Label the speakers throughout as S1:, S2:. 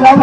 S1: Hare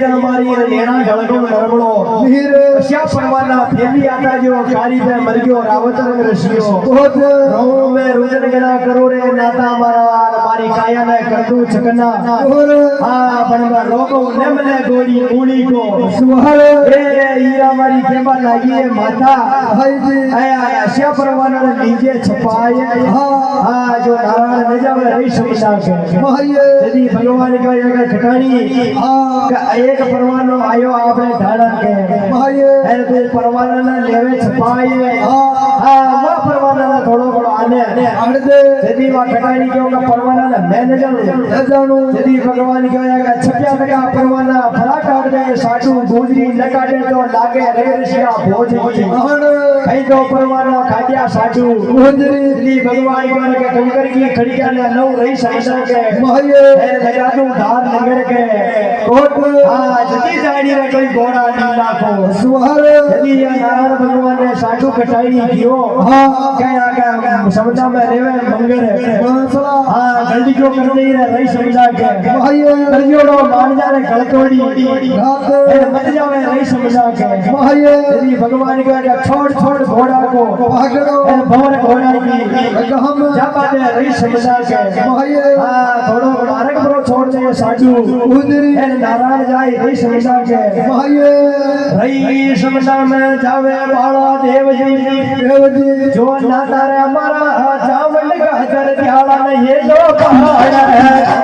S1: हीरा मारी लेना झलको नरबड़ो श्या परवाना फेली आता जो कारी पे मर गयो रावतरंग रशियो बहुत रो में रुजन गना करो रे नाता मारा मारी काया ने करदू चकना हां बनवा रोको नेमने गोली गोली को सुहर ए हीरा मारी केबा लागी है माथा हाय जी आया श्या परवाना ने नीचे छपाए हां जो नारायण ने जावे रही समझा के माये यदि भगवान का ये ठिकानी हां एक परवानो आयो आपने ढाड़ा के माये अरे तो परवाना ने लेवे छपाए हां वा परवाना ने थोड़ो थोड़ो आने आड़ दे यदि वा ठिकानी के का परवाना ने मैं न जानू यदि भगवान का ये छप्या टका परवाना फला काट दे साटू गुजरी न काटे तो लागे रे ऋषिया भोज कई तो परवाना काटिया साटू गुजरी यदि भगवान का के कंकर की खड़िया ने नौ रही समझा के माये लगानु धार नगर के कोट हां जदी जानी रे कोई घोड़ा नीला को सुहर यदि नारायण भगवान ने साटू कटाई दियो हां क्या क्या समझा में रेवे मंगर हां जल्दी क्यों कर दे रही समझा के माये करजोड़ो मान जा रे गलतोड़ी मत जावे रही समझा के माये यदि भगवान का छोड़ छोड़ घोड़ा को भागड़ो भवर घोड़ा की हम जापा दे रही समझा के माये हां थोड़ो मार्ग पर छोड़ दे साधु उधरी नारायण जाए रही समझा के माये रही समझा में जावे बाला देव जी जो नाता रे हमारा जावल का हजर त्याला ने ये जो पहाड़ है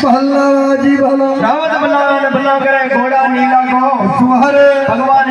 S1: भला जी भला
S2: रावत भला करे घोड़ा नीला को
S1: सुहर
S2: भगवान